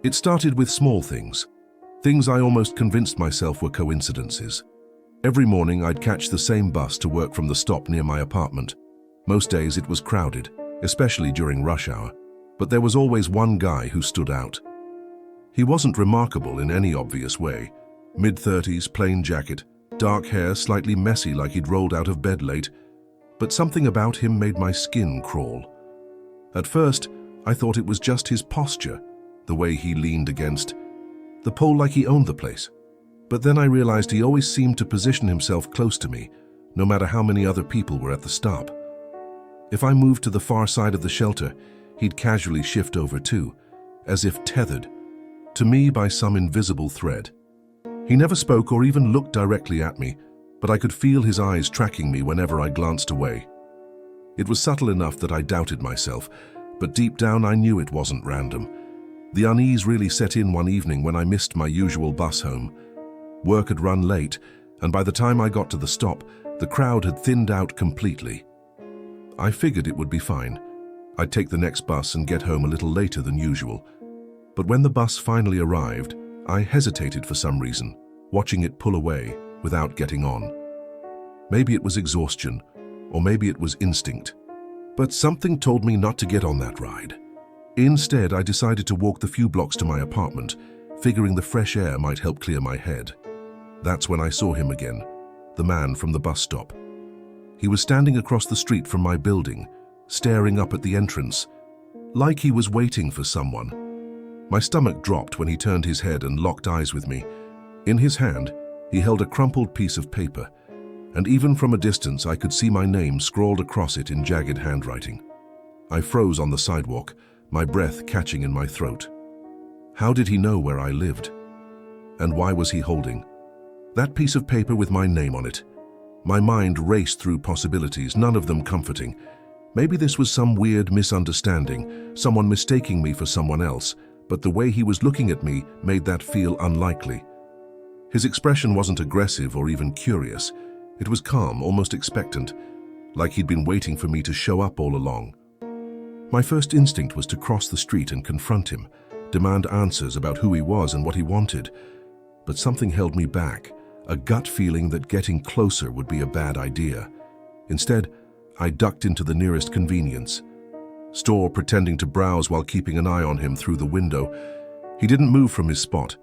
It started with small things. Things I almost convinced myself were coincidences. Every morning I'd catch the same bus to work from the stop near my apartment. Most days it was crowded, especially during rush hour, but there was always one guy who stood out. He wasn't remarkable in any obvious way. Mid-30s, plain jacket, dark hair slightly messy like he'd rolled out of bed late, but something about him made my skin crawl. At first, I thought it was just his posture, the way he leaned against the pole like he owned the place. But then I realized he always seemed to position himself close to me, no matter how many other people were at the stop. If I moved to the far side of the shelter, he'd casually shift over too, as if tethered to me by some invisible thread. He never spoke or even looked directly at me, but I could feel his eyes tracking me whenever I glanced away. It was subtle enough that I doubted myself, but deep down I knew it wasn't random. The unease really set in one evening when I missed my usual bus home. Work had run late, and by the time I got to the stop, the crowd had thinned out completely. I figured it would be fine. I'd take the next bus and get home a little later than usual. But when the bus finally arrived, I hesitated for some reason, watching it pull away without getting on. Maybe it was exhaustion, or maybe it was instinct. But something told me not to get on that ride. Instead, I decided to walk the few blocks to my apartment, figuring the fresh air might help clear my head. That's when I saw him again, the man from the bus stop. He was standing across the street from my building, staring up at the entrance, like he was waiting for someone. My stomach dropped when he turned his head and locked eyes with me. In his hand, he held a crumpled piece of paper, and even from a distance I could see my name scrawled across it in jagged handwriting. I froze on the sidewalk, my breath catching in my throat. How did he know where I lived? And why was he holding that piece of paper with my name on it? My mind raced through possibilities, none of them comforting. Maybe this was some weird misunderstanding, someone mistaking me for someone else, but the way he was looking at me made that feel unlikely. His expression wasn't aggressive or even curious. It was calm, almost expectant, like he'd been waiting for me to show up all along. My first instinct was to cross the street and confront him, demand answers about who he was and what he wanted. But something held me back, a gut feeling that getting closer would be a bad idea. Instead, I ducked into the nearest convenience store, pretending to browse while keeping an eye on him through the window. He didn't move from his spot,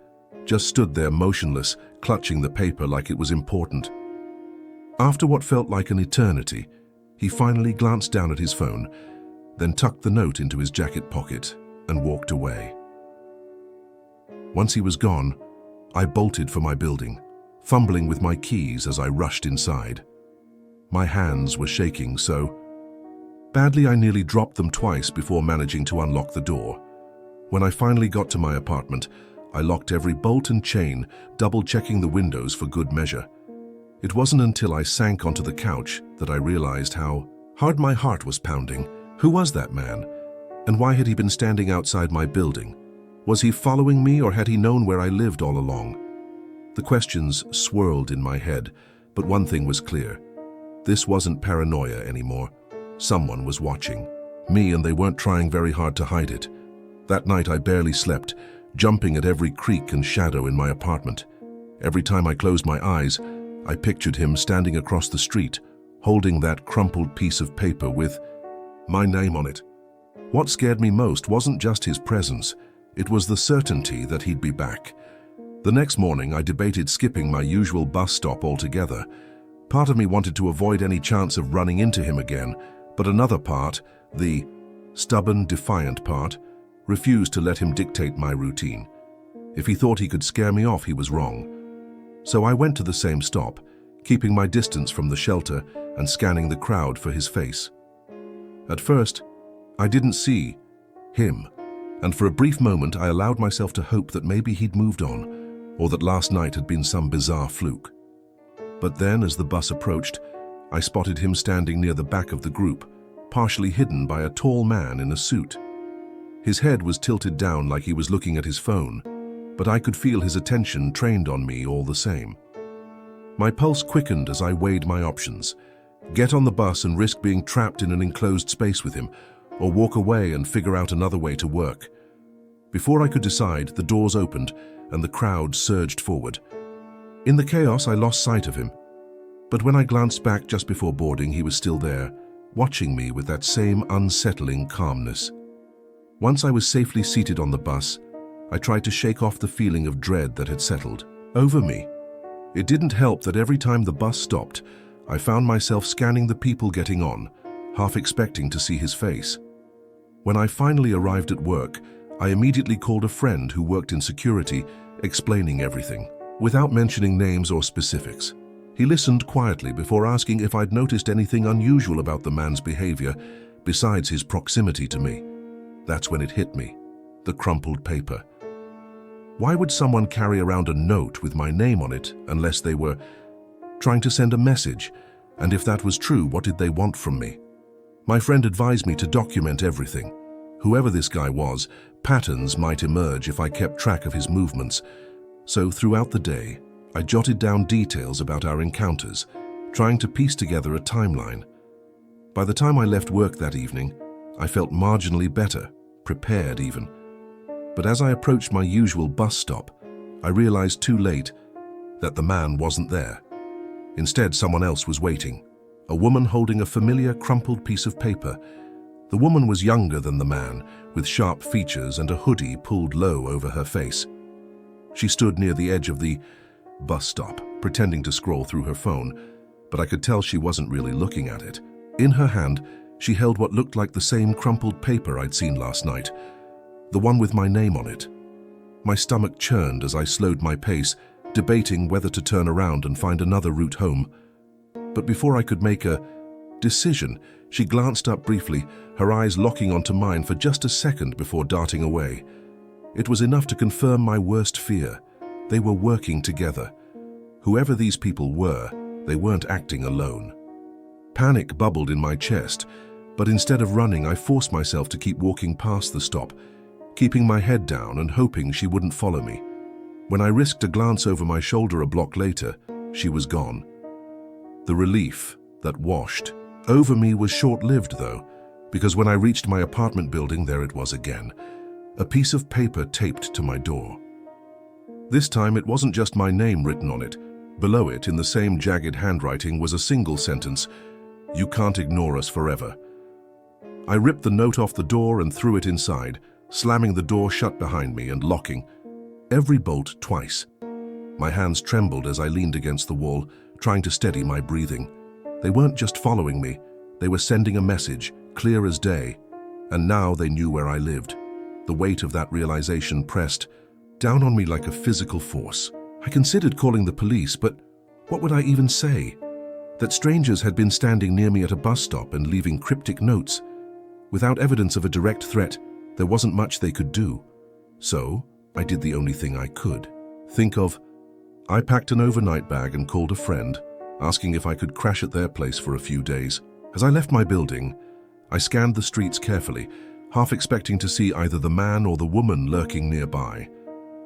just stood there motionless, clutching the paper like it was important. After what felt like an eternity, he finally glanced down at his phone, then tucked the note into his jacket pocket and walked away. Once he was gone, I bolted for my building, fumbling with my keys as I rushed inside. My hands were shaking so badly I nearly dropped them twice before managing to unlock the door. When I finally got to my apartment, I locked every bolt and chain, double-checking the windows for good measure. It wasn't until I sank onto the couch that I realized how hard my heart was pounding. Who was that man? And why had he been standing outside my building? Was he following me, or had he known where I lived all along? The questions swirled in my head, but one thing was clear. This wasn't paranoia anymore. Someone was watching me, and they weren't trying very hard to hide it. That night I barely slept, jumping at every creak and shadow in my apartment. Every time I closed my eyes, I pictured him standing across the street, holding that crumpled piece of paper with my name on it. What scared me most wasn't just his presence, it was the certainty that he'd be back. The next morning, I debated skipping my usual bus stop altogether. Part of me wanted to avoid any chance of running into him again, but another part, the stubborn, defiant part, refused to let him dictate my routine. If he thought he could scare me off, he was wrong. So I went to the same stop, keeping my distance from the shelter and scanning the crowd for his face. At first, I didn't see him, and for a brief moment I allowed myself to hope that maybe he'd moved on, or that last night had been some bizarre fluke. But then, as the bus approached, I spotted him standing near the back of the group, partially hidden by a tall man in a suit. His head was tilted down like he was looking at his phone, but I could feel his attention trained on me all the same. My pulse quickened as I weighed my options. Get on the bus and risk being trapped in an enclosed space with him, or walk away and figure out another way to work. Before I could decide, the doors opened and the crowd surged forward. In the chaos, I lost sight of him. But when I glanced back just before boarding, he was still there, watching me with that same unsettling calmness. Once I was safely seated on the bus, I tried to shake off the feeling of dread that had settled over me. It didn't help that every time the bus stopped, I found myself scanning the people getting on, half expecting to see his face. When I finally arrived at work, I immediately called a friend who worked in security, explaining everything, without mentioning names or specifics. He listened quietly before asking if I'd noticed anything unusual about the man's behavior besides his proximity to me. That's when it hit me, the crumpled paper. Why would someone carry around a note with my name on it unless they were trying to send a message? And if that was true, what did they want from me? My friend advised me to document everything. Whoever this guy was, patterns might emerge if I kept track of his movements. So throughout the day, I jotted down details about our encounters, trying to piece together a timeline. By the time I left work that evening, I felt marginally better, prepared even. But as I approached my usual bus stop, I realized too late that the man wasn't there. Instead, someone else was waiting, a woman holding a familiar crumpled piece of paper. The woman was younger than the man, with sharp features and a hoodie pulled low over her face. She stood near the edge of the bus stop, pretending to scroll through her phone, but I could tell she wasn't really looking at it. In her hand, she held what looked like the same crumpled paper I'd seen last night, the one with my name on it. My stomach churned as I slowed my pace, debating whether to turn around and find another route home. But before I could make a decision, she glanced up briefly, her eyes locking onto mine for just a second before darting away. It was enough to confirm my worst fear. They were working together. Whoever these people were, they weren't acting alone. Panic bubbled in my chest, but instead of running, I forced myself to keep walking past the stop, keeping my head down and hoping she wouldn't follow me. When I risked a glance over my shoulder a block later, she was gone. The relief that washed over me was short-lived, though, because when I reached my apartment building, there it was again, a piece of paper taped to my door. This time, it wasn't just my name written on it. Below it, in the same jagged handwriting, was a single sentence: "You can't ignore us forever." I ripped the note off the door and threw it inside, slamming the door shut behind me and locking every bolt twice. My hands trembled as I leaned against the wall, trying to steady my breathing. They weren't just following me, they were sending a message, clear as day. And now they knew where I lived. The weight of that realization pressed down on me like a physical force. I considered calling the police, but what would I even say? That strangers had been standing near me at a bus stop and leaving cryptic notes. Without evidence of a direct threat, there wasn't much they could do. So, I did the only thing I could think of. I packed an overnight bag and called a friend, asking if I could crash at their place for a few days. As I left my building, I scanned the streets carefully, half expecting to see either the man or the woman lurking nearby.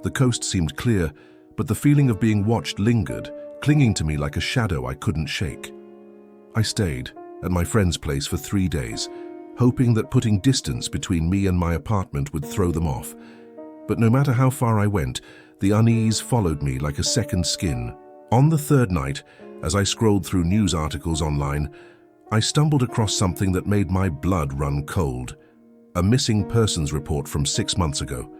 The coast seemed clear, but the feeling of being watched lingered, clinging to me like a shadow I couldn't shake. I stayed at my friend's place for 3 days, hoping that putting distance between me and my apartment would throw them off. But no matter how far I went, the unease followed me like a second skin. On the third night, as I scrolled through news articles online, I stumbled across something that made my blood run cold. A missing persons report from 6 months ago.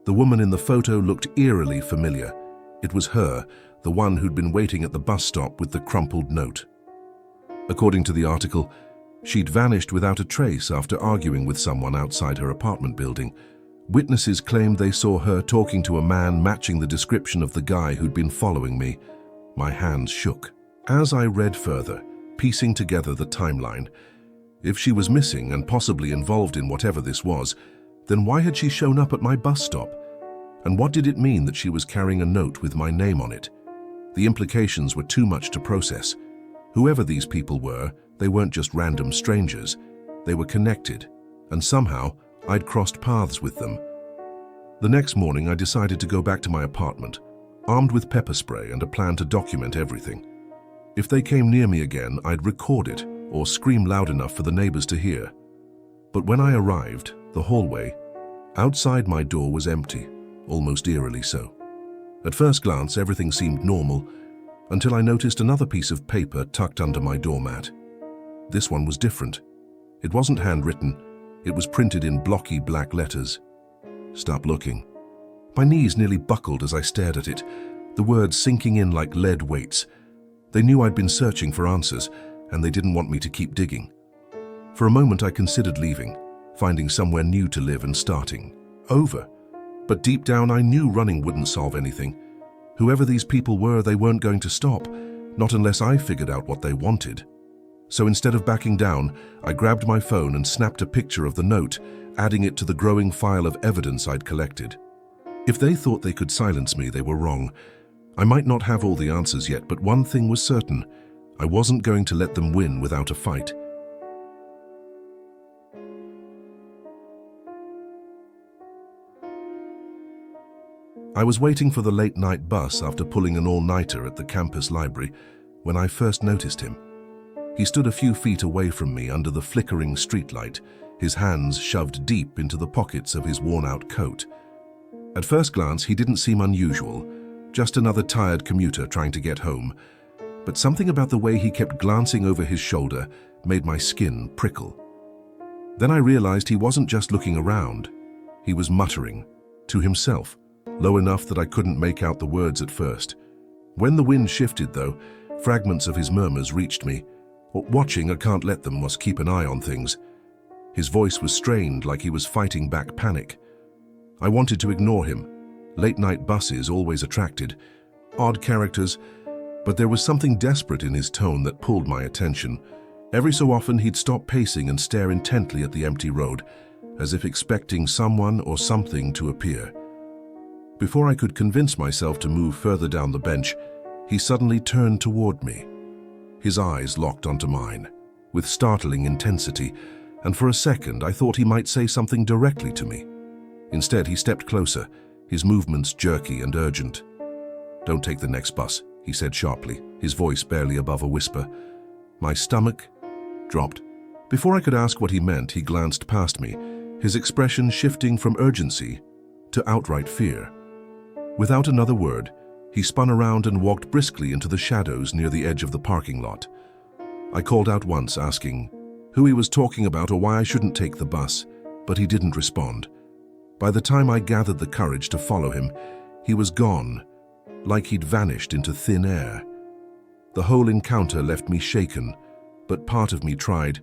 The woman in the photo looked eerily familiar. It was her, the one who'd been waiting at the bus stop with the crumpled note. According to the article, she'd vanished without a trace after arguing with someone outside her apartment building. Witnesses claimed they saw her talking to a man matching the description of the guy who'd been following me. My hands shook. As I read further, piecing together the timeline, if she was missing and possibly involved in whatever this was, then why had she shown up at my bus stop? And what did it mean that she was carrying a note with my name on it? The implications were too much to process. Whoever these people were, they weren't just random strangers. They were connected, and somehow I'd crossed paths with them. The next morning, I decided to go back to my apartment, armed with pepper spray and a plan to document everything. If they came near me again, I'd record it or scream loud enough for the neighbors to hear. But when I arrived, the hallway Outside my door was empty, almost eerily so. At first glance, everything seemed normal, until I noticed another piece of paper tucked under my doormat. This one was different. It wasn't handwritten. It was printed in blocky black letters. "Stop looking." My knees nearly buckled as I stared at it, the words sinking in like lead weights. They knew I'd been searching for answers, and they didn't want me to keep digging. For a moment I considered leaving, finding somewhere new to live and starting over. But deep down I knew running wouldn't solve anything. Whoever these people were, they weren't going to stop, not unless I figured out what they wanted. So instead of backing down, I grabbed my phone and snapped a picture of the note, adding it to the growing file of evidence I'd collected. If they thought they could silence me, they were wrong. I might not have all the answers yet, but one thing was certain. I wasn't going to let them win without a fight. I was waiting for the late-night bus after pulling an all-nighter at the campus library when I first noticed him. He stood a few feet away from me under the flickering streetlight, his hands shoved deep into the pockets of his worn-out coat. At first glance, he didn't seem unusual, just another tired commuter trying to get home. But something about the way he kept glancing over his shoulder made my skin prickle. Then I realized he wasn't just looking around. He was muttering, to himself, low enough that I couldn't make out the words at first. When the wind shifted, though, fragments of his murmurs reached me. Watching, I can't let them, must keep an eye on things. His voice was strained, like he was fighting back panic. I wanted to ignore him. Late-night buses always attracted odd characters, but there was something desperate in his tone that pulled my attention. Every so often he'd stop pacing and stare intently at the empty road, as if expecting someone or something to appear. Before I could convince myself to move further down the bench, he suddenly turned toward me. His eyes locked onto mine, with startling intensity, and for a second I thought he might say something directly to me. Instead, he stepped closer, his movements jerky and urgent. "Don't take the next bus," he said sharply, his voice barely above a whisper. My stomach dropped. Before I could ask what he meant, he glanced past me, his expression shifting from urgency to outright fear. Without another word, he spun around and walked briskly into the shadows near the edge of the parking lot. I called out once, asking who he was talking about or why I shouldn't take the bus, but he didn't respond. By the time I gathered the courage to follow him, he was gone, like he'd vanished into thin air. The whole encounter left me shaken, but part of me tried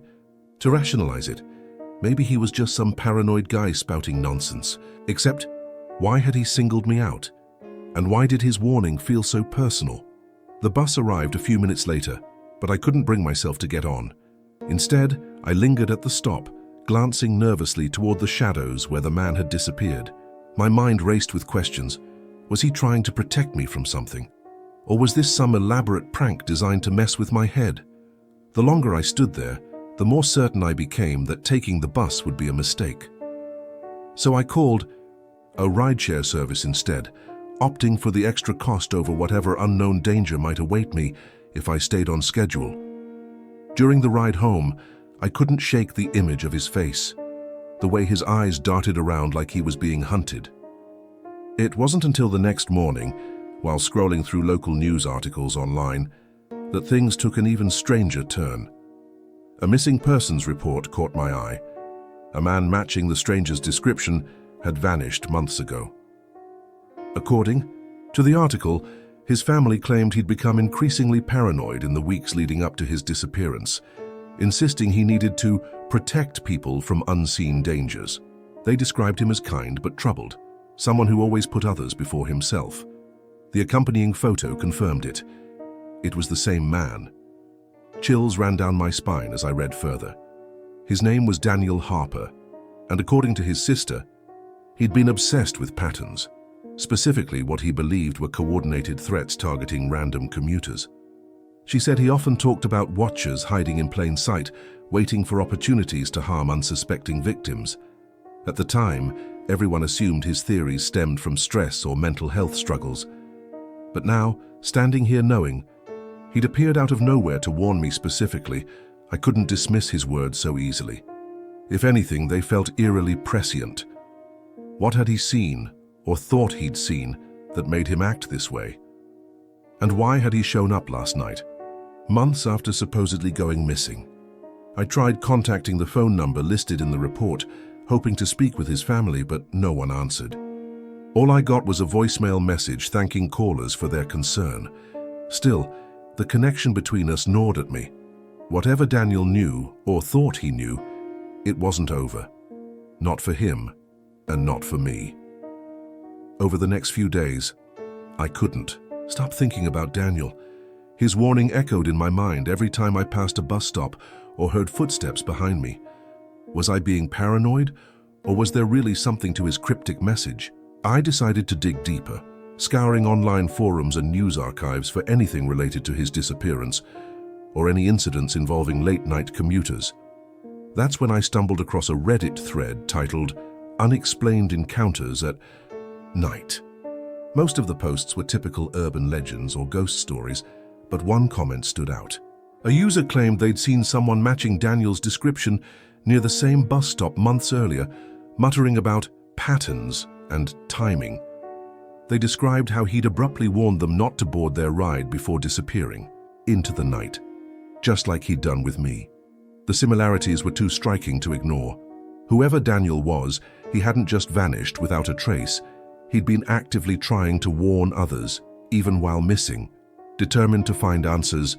to rationalize it. Maybe he was just some paranoid guy spouting nonsense. Except, why had he singled me out? And why did his warning feel so personal? The bus arrived a few minutes later, but I couldn't bring myself to get on. Instead, I lingered at the stop, glancing nervously toward the shadows where the man had disappeared. My mind raced with questions. Was he trying to protect me from something? Or was this some elaborate prank designed to mess with my head? The longer I stood there, the more certain I became that taking the bus would be a mistake. So I called a rideshare service instead, opting for the extra cost over whatever unknown danger might await me if I stayed on schedule. During the ride home, I couldn't shake the image of his face, the way his eyes darted around like he was being hunted. It wasn't until the next morning, while scrolling through local news articles online, that things took an even stranger turn. A missing persons report caught my eye. A man matching the stranger's description had vanished months ago. According to the article, his family claimed he'd become increasingly paranoid in the weeks leading up to his disappearance, insisting he needed to protect people from unseen dangers. They described him as kind but troubled, someone who always put others before himself. The accompanying photo confirmed it. It was the same man. Chills ran down my spine as I read further. His name was Daniel Harper, and according to his sister, he'd been obsessed with patterns, specifically what he believed were coordinated threats targeting random commuters. She said he often talked about watchers hiding in plain sight, waiting for opportunities to harm unsuspecting victims. At the time, everyone assumed his theories stemmed from stress or mental health struggles. But now, standing here knowing, he'd appeared out of nowhere to warn me specifically, I couldn't dismiss his words so easily. If anything, they felt eerily prescient. What had he seen, or thought he'd seen, that made him act this way? And why had he shown up last night, months after supposedly going missing? I tried contacting the phone number listed in the report, hoping to speak with his family, but no one answered. All I got was a voicemail message thanking callers for their concern. Still, the connection between us gnawed at me. Whatever Daniel knew, or thought he knew, it wasn't over. Not for him, and not for me. Over the next few days, I couldn't stop thinking about Daniel. His warning echoed in my mind every time I passed a bus stop or heard footsteps behind me. Was I being paranoid, or was there really something to his cryptic message? I decided to dig deeper, scouring online forums and news archives for anything related to his disappearance, or any incidents involving late-night commuters. That's when I stumbled across a Reddit thread titled "Unexplained Encounters at Night." Most of the posts were typical urban legends or ghost stories, but one comment stood out. A user claimed they'd seen someone matching Daniel's description near the same bus stop months earlier, muttering about patterns and timing. They described how he'd abruptly warned them not to board their ride before disappearing into the night, just like he'd done with me. The similarities were too striking to ignore. Whoever Daniel was, he hadn't just vanished without a trace. He'd been actively trying to warn others, even while missing. Determined to find answers,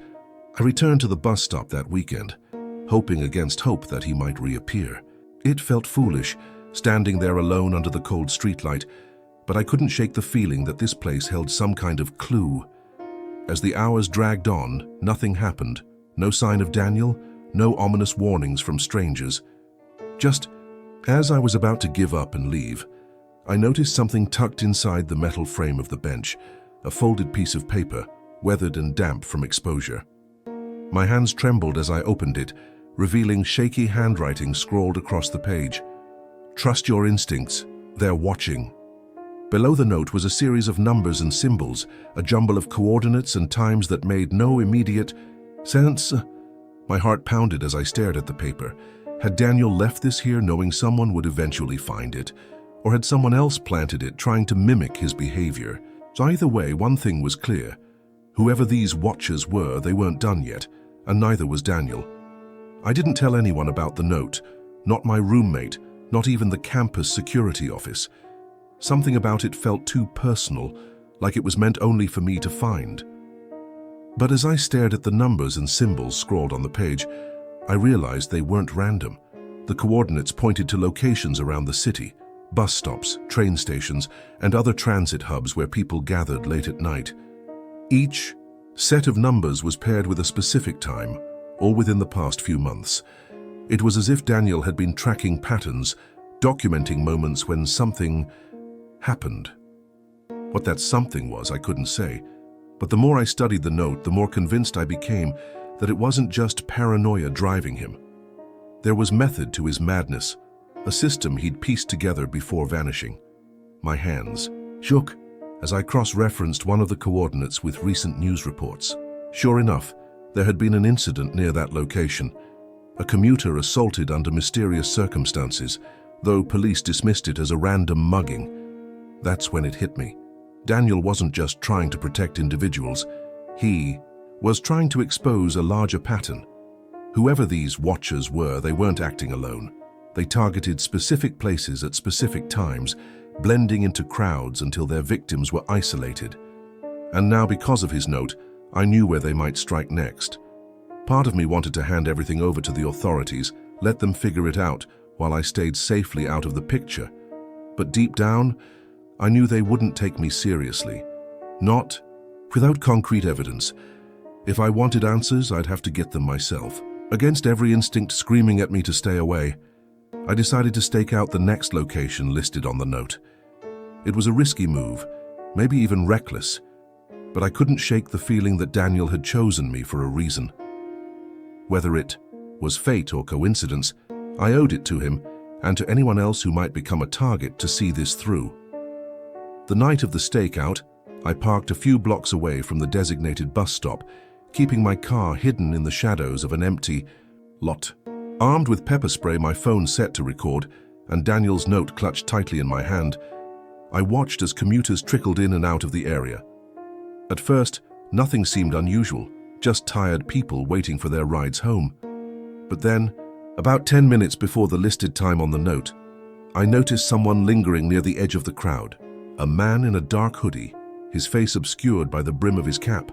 I returned to the bus stop that weekend, hoping against hope that he might reappear. It felt foolish, standing there alone under the cold streetlight, but I couldn't shake the feeling that this place held some kind of clue. As the hours dragged on, nothing happened. No sign of Daniel, no ominous warnings from strangers. Just as I was about to give up and leave, I noticed something tucked inside the metal frame of the bench, a folded piece of paper, weathered and damp from exposure. My hands trembled as I opened it, revealing shaky handwriting scrawled across the page. "Trust your instincts, they're watching." Below the note was a series of numbers and symbols, a jumble of coordinates and times that made no immediate sense. My heart pounded as I stared at the paper. Had Daniel left this here knowing someone would eventually find it? Or had someone else planted it, trying to mimic his behavior? So either way, one thing was clear. Whoever these watchers were, they weren't done yet, and neither was Daniel. I didn't tell anyone about the note, not my roommate, not even the campus security office. Something about it felt too personal, like it was meant only for me to find. But as I stared at the numbers and symbols scrawled on the page, I realized they weren't random. The coordinates pointed to locations around the city, bus stops, train stations, and other transit hubs where people gathered late at night. Each set of numbers was paired with a specific time, all within the past few months. It was as if Daniel had been tracking patterns, documenting moments when something happened. What that something was, I couldn't say. But the more I studied the note, the more convinced I became that it wasn't just paranoia driving him. There was method to his madness, a system he'd pieced together before vanishing. My hands shook as I cross-referenced one of the coordinates with recent news reports. Sure enough, there had been an incident near that location. A commuter assaulted under mysterious circumstances, though police dismissed it as a random mugging. That's when it hit me. Daniel wasn't just trying to protect individuals. He was trying to expose a larger pattern. Whoever these watchers were, they weren't acting alone. They targeted specific places at specific times, blending into crowds until their victims were isolated. And now, because of his note, I knew where they might strike next. Part of me wanted to hand everything over to the authorities, let them figure it out while I stayed safely out of the picture. But deep down, I knew they wouldn't take me seriously. Not without concrete evidence. If I wanted answers, I'd have to get them myself. Against every instinct screaming at me to stay away, I decided to stake out the next location listed on the note. It was a risky move, maybe even reckless, but I couldn't shake the feeling that Daniel had chosen me for a reason. Whether it was fate or coincidence, I owed it to him and to anyone else who might become a target to see this through. The night of the stakeout, I parked a few blocks away from the designated bus stop, keeping my car hidden in the shadows of an empty lot. Armed with pepper spray, my phone set to record, and Daniel's note clutched tightly in my hand, I watched as commuters trickled in and out of the area. At first, nothing seemed unusual, just tired people waiting for their rides home. But then, about 10 minutes before the listed time on the note, I noticed someone lingering near the edge of the crowd, a man in a dark hoodie, his face obscured by the brim of his cap.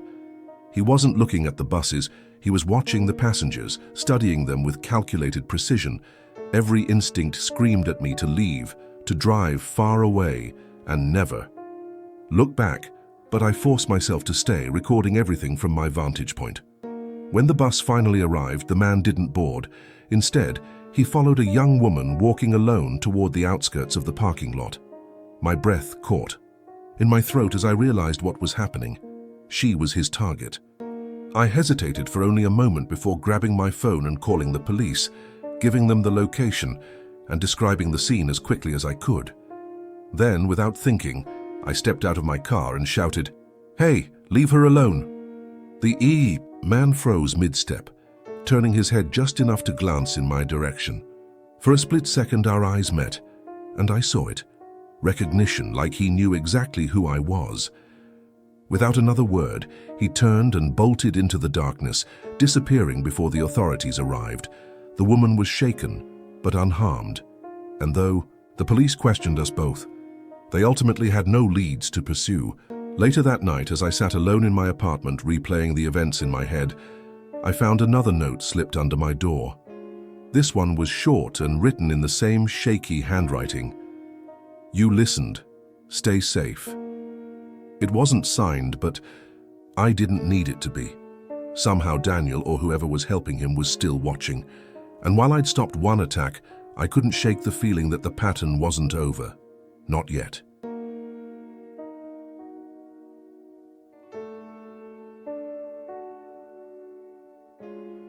He wasn't looking at the buses, he was watching the passengers, studying them with calculated precision. Every instinct screamed at me to leave, to drive far away, and never look back, but I forced myself to stay, recording everything from my vantage point. When the bus finally arrived, the man didn't board. Instead, he followed a young woman walking alone toward the outskirts of the parking lot. My breath caught in my throat as I realized what was happening. She was his target. I hesitated for only a moment before grabbing my phone and calling the police, giving them the location and describing the scene as quickly as I could. Then, without thinking, I stepped out of my car and shouted, "Hey, leave her alone." The man froze mid-step, turning his head just enough to glance in my direction. For a split second our eyes met, and I saw it. Recognition, like he knew exactly who I was. Without another word, he turned and bolted into the darkness, disappearing before the authorities arrived. The woman was shaken, but unharmed. And though the police questioned us both, they ultimately had no leads to pursue. Later that night, as I sat alone in my apartment replaying the events in my head, I found another note slipped under my door. This one was short and written in the same shaky handwriting. "You listened. Stay safe." It wasn't signed, but I didn't need it to be. Somehow Daniel, or whoever was helping him, was still watching. And while I'd stopped one attack, I couldn't shake the feeling that the pattern wasn't over. Not yet.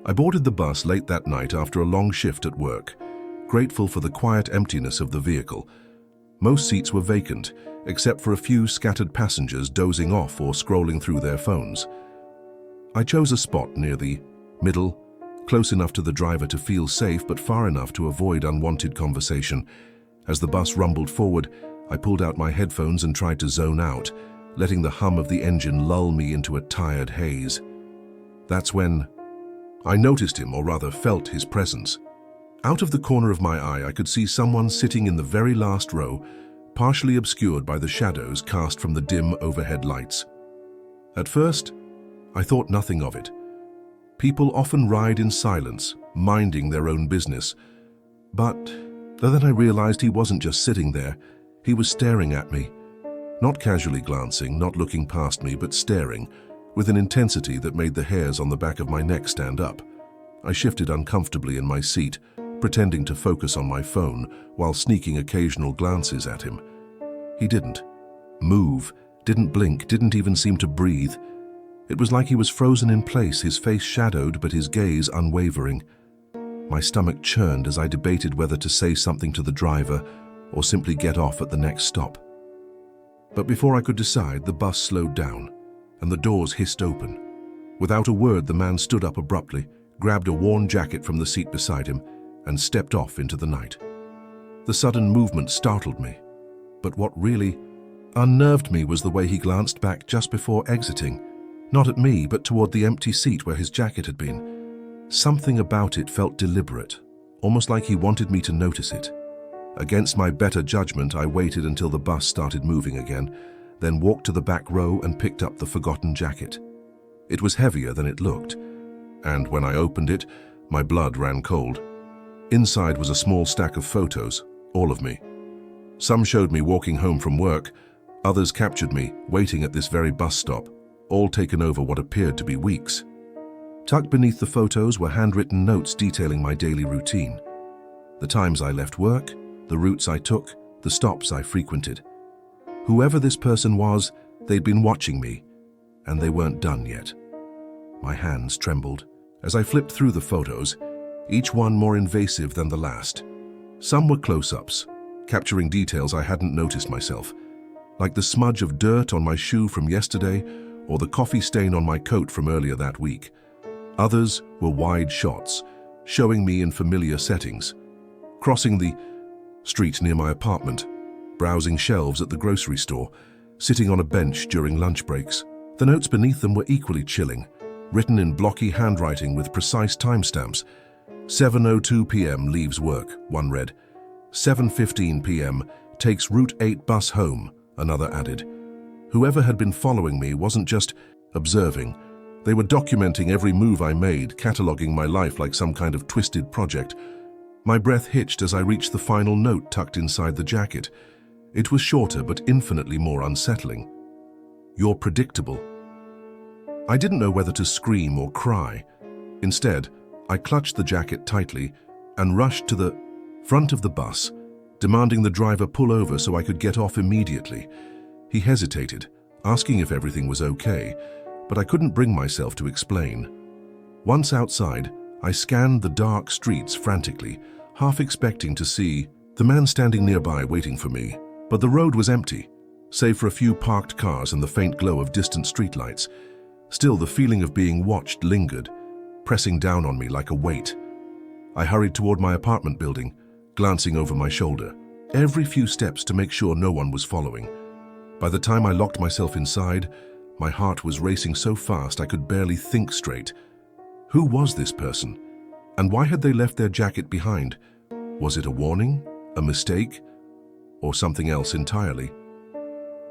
I boarded the bus late that night after a long shift at work, grateful for the quiet emptiness of the vehicle. Most seats were vacant, except for a few scattered passengers dozing off or scrolling through their phones. I chose a spot near the middle, close enough to the driver to feel safe but far enough to avoid unwanted conversation. As the bus rumbled forward, I pulled out my headphones and tried to zone out, letting the hum of the engine lull me into a tired haze. That's when I noticed him, or rather felt his presence. Out of the corner of my eye, I could see someone sitting in the very last row, partially obscured by the shadows cast from the dim overhead lights. At first, I thought nothing of it. People often ride in silence, minding their own business. But then I realized he wasn't just sitting there, he was staring at me. Not casually glancing, not looking past me, but staring, with an intensity that made the hairs on the back of my neck stand up. I shifted uncomfortably in my seat, pretending to focus on my phone while sneaking occasional glances at him. He didn't move, didn't blink, didn't even seem to breathe. It was like he was frozen in place, his face shadowed but his gaze unwavering. My stomach churned as I debated whether to say something to the driver or simply get off at the next stop. But before I could decide, the bus slowed down and the doors hissed open. Without a word, the man stood up abruptly, grabbed a worn jacket from the seat beside him, and stepped off into the night. The sudden movement startled me, but what really unnerved me was the way he glanced back just before exiting, not at me, but toward the empty seat where his jacket had been. Something about it felt deliberate, almost like he wanted me to notice it. Against my better judgment, I waited until the bus started moving again, then walked to the back row and picked up the forgotten jacket. It was heavier than it looked, and when I opened it, my blood ran cold. Inside was a small stack of photos, all of me. Some showed me walking home from work, others captured me waiting at this very bus stop, all taken over what appeared to be weeks. Tucked beneath the photos were handwritten notes detailing my daily routine. The times I left work, the routes I took, the stops I frequented. Whoever this person was, they'd been watching me, and they weren't done yet. My hands trembled as I flipped through the photos, each one more invasive than the last. Some were close-ups, capturing details I hadn't noticed myself, like the smudge of dirt on my shoe from yesterday or the coffee stain on my coat from earlier that week. Others were wide shots, showing me in familiar settings, crossing the street near my apartment, browsing shelves at the grocery store, sitting on a bench during lunch breaks. The notes beneath them were equally chilling, written in blocky handwriting with precise timestamps. 7:02 p.m. leaves work, one read. 7:15 p.m. takes Route 8 bus home, another added. Whoever had been following me wasn't just observing. They were documenting every move I made, cataloging my life like some kind of twisted project. My breath hitched as I reached the final note tucked inside the jacket. It was shorter but infinitely more unsettling. You're predictable. I didn't know whether to scream or cry. Instead, I clutched the jacket tightly and rushed to the front of the bus, demanding the driver pull over so I could get off immediately. He hesitated, asking if everything was okay, but I couldn't bring myself to explain. Once outside, I scanned the dark streets frantically, half expecting to see the man standing nearby waiting for me. But the road was empty, save for a few parked cars and the faint glow of distant streetlights. Still, the feeling of being watched lingered, pressing down on me like a weight. I hurried toward my apartment building, glancing over my shoulder, every few steps to make sure no one was following. By the time I locked myself inside, my heart was racing so fast I could barely think straight. Who was this person? And why had they left their jacket behind? Was it a warning? A mistake? Or something else entirely?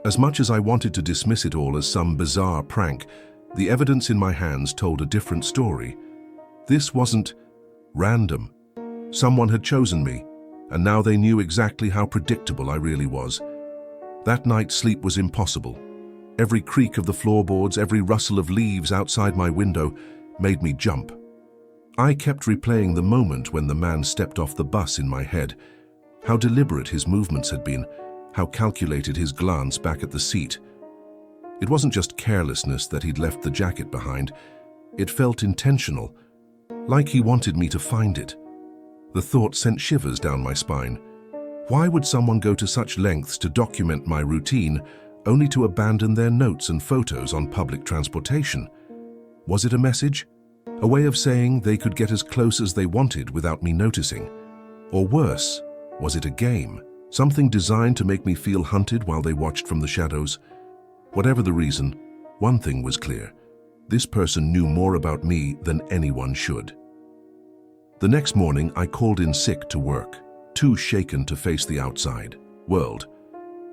As much as I wanted to dismiss it all as some bizarre prank, the evidence in my hands told a different story. This wasn't random. Someone had chosen me, and now they knew exactly how predictable I really was. That night, sleep was impossible. Every creak of the floorboards, every rustle of leaves outside my window made me jump. I kept replaying the moment when the man stepped off the bus in my head. How deliberate his movements had been, how calculated his glance back at the seat. It wasn't just carelessness that he'd left the jacket behind. It felt intentional, like he wanted me to find it. The thought sent shivers down my spine. Why would someone go to such lengths to document my routine, only to abandon their notes and photos on public transportation? Was it a message? A way of saying they could get as close as they wanted without me noticing? Or worse, was it a game? Something designed to make me feel hunted while they watched from the shadows? Whatever the reason, one thing was clear. This person knew more about me than anyone should. The next morning, I called in sick to work, too shaken to face the outside world.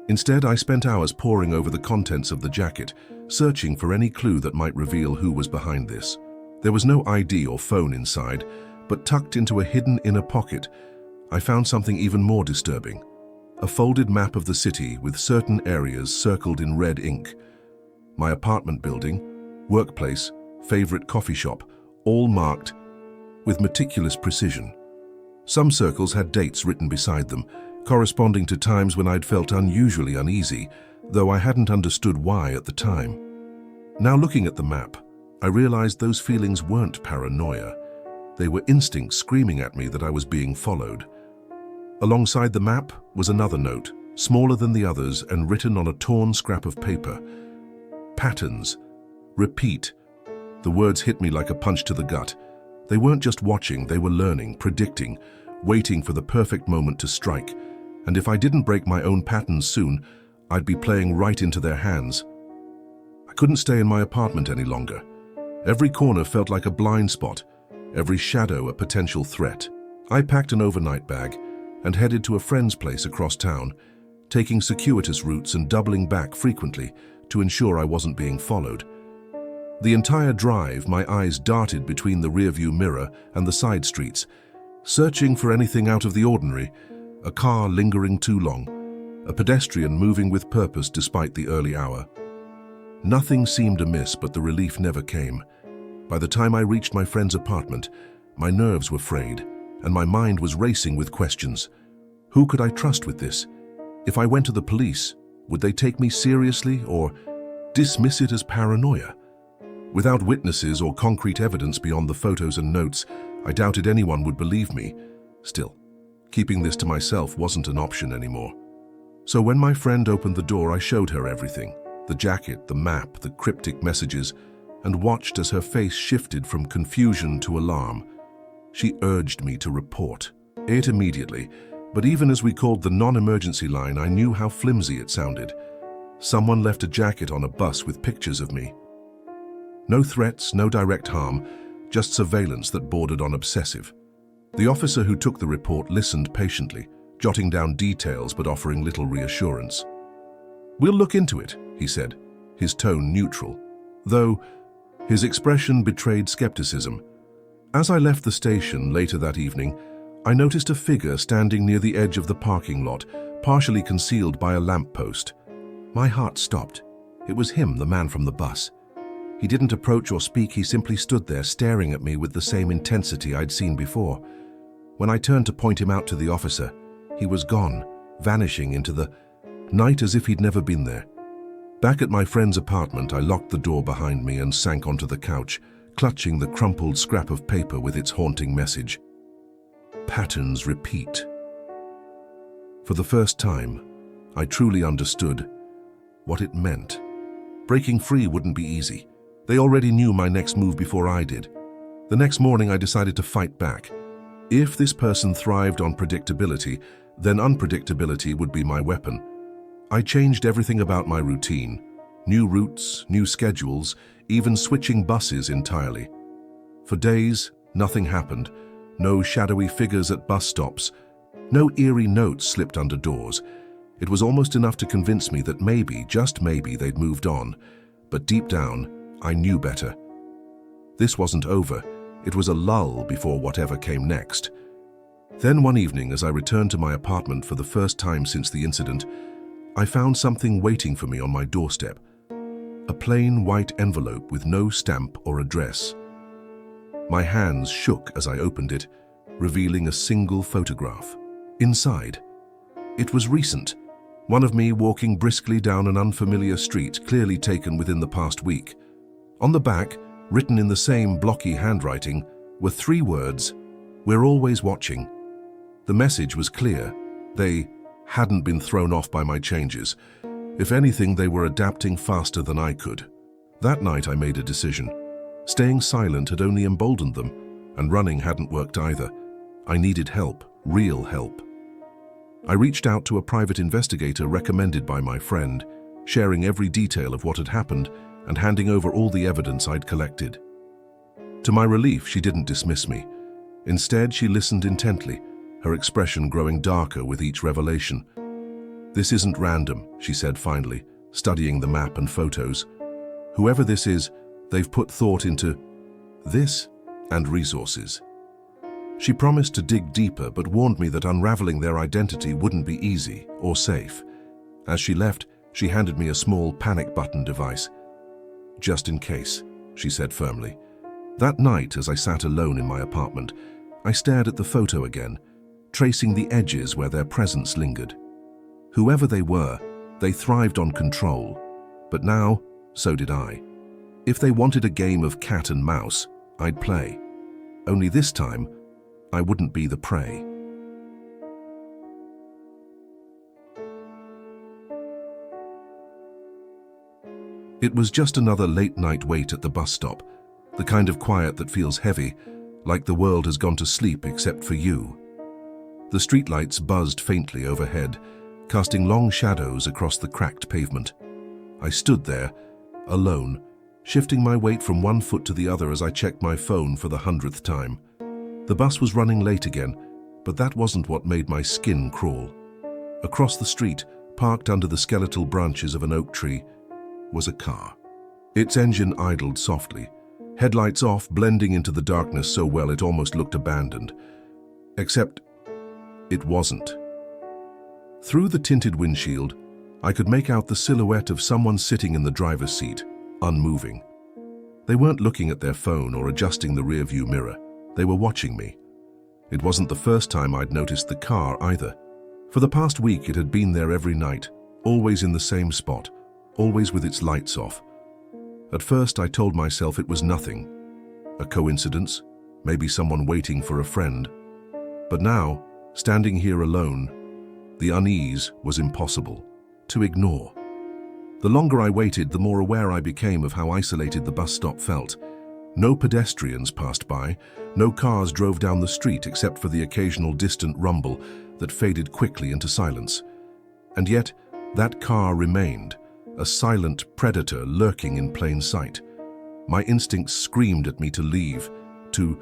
Instead, I spent hours poring over the contents of the jacket, searching for any clue that might reveal who was behind this. There was no ID or phone inside, but tucked into a hidden inner pocket, I found something even more disturbing. A folded map of the city with certain areas circled in red ink. My apartment building, workplace, favorite coffee shop, all marked with meticulous precision. Some circles had dates written beside them, corresponding to times when I'd felt unusually uneasy, though I hadn't understood why at the time. Now looking at the map, I realized those feelings weren't paranoia. They were instincts screaming at me that I was being followed. Alongside the map was another note, smaller than the others and written on a torn scrap of paper. Patterns. Repeat. The words hit me like a punch to the gut. They weren't just watching, they were learning, predicting, waiting for the perfect moment to strike. And if I didn't break my own patterns soon, I'd be playing right into their hands. I couldn't stay in my apartment any longer. Every corner felt like a blind spot, every shadow a potential threat. I packed an overnight bag and headed to a friend's place across town, taking circuitous routes and doubling back frequently to ensure I wasn't being followed. The entire drive, my eyes darted between the rearview mirror and the side streets, searching for anything out of the ordinary, a car lingering too long, a pedestrian moving with purpose despite the early hour. Nothing seemed amiss, but the relief never came. By the time I reached my friend's apartment, my nerves were frayed, and my mind was racing with questions. Who could I trust with this? If I went to the police, would they take me seriously or dismiss it as paranoia? Without witnesses or concrete evidence beyond the photos and notes, I doubted anyone would believe me. Still, keeping this to myself wasn't an option anymore. So when my friend opened the door, I showed her everything: the jacket, the map, the cryptic messages, and watched as her face shifted from confusion to alarm. She urged me to report it immediately, But even as we called the non-emergency line, I knew how flimsy it sounded. Someone left a jacket on a bus with pictures of me. No threats, no direct harm, just surveillance that bordered on obsessive. The officer who took the report listened patiently, jotting down details but offering little reassurance. "We'll look into it," he said, his tone neutral, though his expression betrayed skepticism. As I left the station later that evening, I noticed a figure standing near the edge of the parking lot, partially concealed by a lamppost. My heart stopped. It was him, the man from the bus. He didn't approach or speak, he simply stood there staring at me with the same intensity I'd seen before. When I turned to point him out to the officer, he was gone, vanishing into the night as if he'd never been there. Back at my friend's apartment, I locked the door behind me and sank onto the couch, clutching the crumpled scrap of paper with its haunting message. Patterns repeat. For the first time, I truly understood what it meant. Breaking free wouldn't be easy. They already knew my next move before I did. The next morning, I decided to fight back. If this person thrived on predictability, then unpredictability would be my weapon. I changed everything about my routine. New routes, new schedules, even switching buses entirely. For days, nothing happened. No shadowy figures at bus stops. No eerie notes slipped under doors. It was almost enough to convince me that maybe, just maybe, they'd moved on. But deep down, I knew better. This wasn't over. It was a lull before whatever came next. Then one evening, as I returned to my apartment for the first time since the incident, I found something waiting for me on my doorstep. A plain white envelope with no stamp or address. My hands shook as I opened it, revealing a single photograph. Inside, it was recent. One of me walking briskly down an unfamiliar street, clearly taken within the past week. On the back, written in the same blocky handwriting, were 3 words, "We're always watching." The message was clear. They hadn't been thrown off by my changes. If anything, they were adapting faster than I could. That night I made a decision. Staying silent had only emboldened them, and running hadn't worked either. I needed help, real help. I reached out to a private investigator recommended by my friend, sharing every detail of what had happened and handing over all the evidence I'd collected. To my relief, she didn't dismiss me. Instead, she listened intently, her expression growing darker with each revelation. "This isn't random," she said finally, studying the map and photos. "Whoever this is, they've put thought into this and resources." She promised to dig deeper, but warned me that unraveling their identity wouldn't be easy or safe. As she left, she handed me a small panic button device. "Just in case," she said firmly. That night, as I sat alone in my apartment, I stared at the photo again, tracing the edges where their presence lingered. Whoever they were, they thrived on control. But now, so did I. If they wanted a game of cat and mouse, I'd play. Only this time, I wouldn't be the prey. It was just another late-night wait at the bus stop, the kind of quiet that feels heavy, like the world has gone to sleep except for you. The streetlights buzzed faintly overhead, casting long shadows across the cracked pavement. I stood there, alone, shifting my weight from one foot to the other as I checked my phone for the 100th time. The bus was running late again, but that wasn't what made my skin crawl. Across the street, parked under the skeletal branches of an oak tree, was a car. Its engine idled softly, headlights off, blending into the darkness so well it almost looked abandoned. Except it wasn't. Through the tinted windshield, I could make out the silhouette of someone sitting in the driver's seat, unmoving. They weren't looking at their phone or adjusting the rearview mirror. They were watching me. It wasn't the first time I'd noticed the car either. For the past week, it had been there every night, always in the same spot, always with its lights off. At first, I told myself it was nothing. A coincidence, maybe someone waiting for a friend. But now, standing here alone, the unease was impossible to ignore. The longer I waited, the more aware I became of how isolated the bus stop felt. No pedestrians passed by, no cars drove down the street except for the occasional distant rumble that faded quickly into silence. And yet, that car remained, a silent predator lurking in plain sight. My instincts screamed at me to leave, to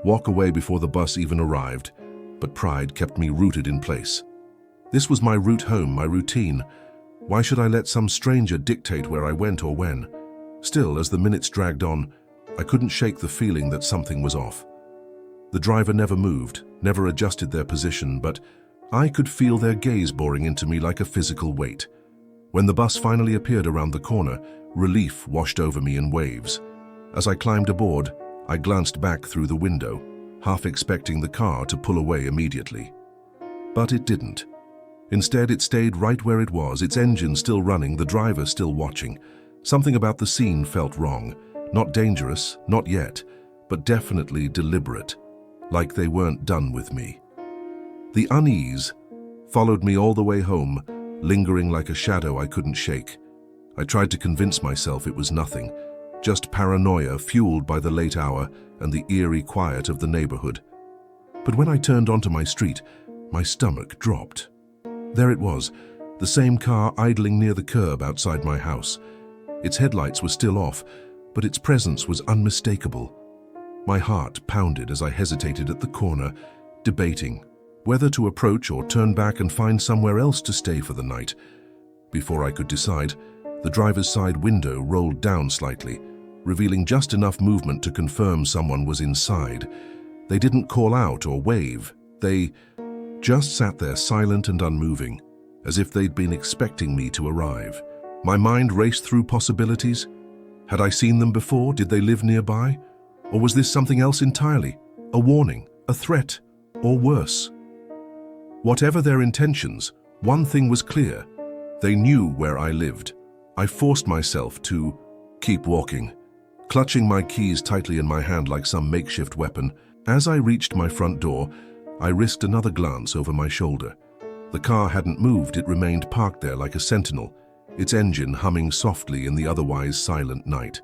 walk away before the bus even arrived, but pride kept me rooted in place. This was my route home, my routine. Why should I let some stranger dictate where I went or when? Still, as the minutes dragged on, I couldn't shake the feeling that something was off. The driver never moved, never adjusted their position, but I could feel their gaze boring into me like a physical weight. When the bus finally appeared around the corner, relief washed over me in waves. As I climbed aboard, I glanced back through the window, half expecting the car to pull away immediately. But it didn't. Instead, it stayed right where it was, its engine still running, the driver still watching. Something about the scene felt wrong. Not dangerous, not yet, but definitely deliberate, like they weren't done with me. The unease followed me all the way home, lingering like a shadow I couldn't shake. I tried to convince myself it was nothing, just paranoia fueled by the late hour and the eerie quiet of the neighborhood. But when I turned onto my street, my stomach dropped. There it was, the same car idling near the curb outside my house. Its headlights were still off, but its presence was unmistakable. My heart pounded as I hesitated at the corner, debating whether to approach or turn back and find somewhere else to stay for the night. Before I could decide, the driver's side window rolled down slightly, revealing just enough movement to confirm someone was inside. They didn't call out or wave. They just sat there silent and unmoving, as if they'd been expecting me to arrive. My mind raced through possibilities. Had I seen them before? Did they live nearby? Or was this something else entirely? A warning, a threat, or worse? Whatever their intentions, one thing was clear. They knew where I lived. I forced myself to keep walking, clutching my keys tightly in my hand like some makeshift weapon. As I reached my front door, I risked another glance over my shoulder. The car hadn't moved, it remained parked there like a sentinel, its engine humming softly in the otherwise silent night.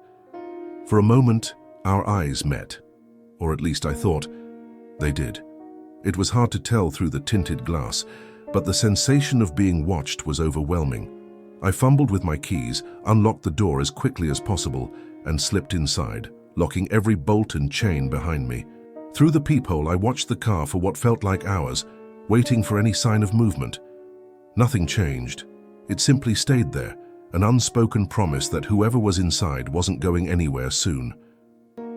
For a moment, our eyes met, or at least I thought they did. It was hard to tell through the tinted glass, but the sensation of being watched was overwhelming. I fumbled with my keys, unlocked the door as quickly as possible, and slipped inside, locking every bolt and chain behind me. Through the peephole, I watched the car for what felt like hours, waiting for any sign of movement. Nothing changed. It simply stayed there, an unspoken promise that whoever was inside wasn't going anywhere soon.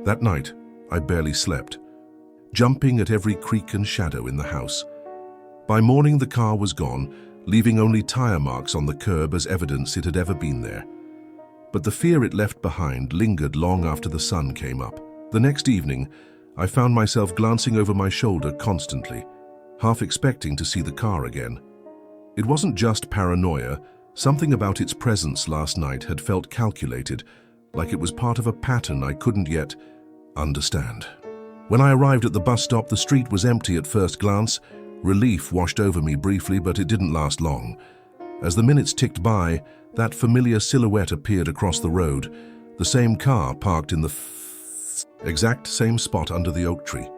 That night, I barely slept, jumping at every creak and shadow in the house. By morning, the car was gone, leaving only tire marks on the curb as evidence it had ever been there. But the fear it left behind lingered long after the sun came up. The next evening, I found myself glancing over my shoulder constantly, half expecting to see the car again. It wasn't just paranoia. Something about its presence last night had felt calculated, like it was part of a pattern I couldn't yet understand. When I arrived at the bus stop, the street was empty at first glance. Relief washed over me briefly, but it didn't last long. As the minutes ticked by, that familiar silhouette appeared across the road, the same car parked in the exact same spot under the oak tree.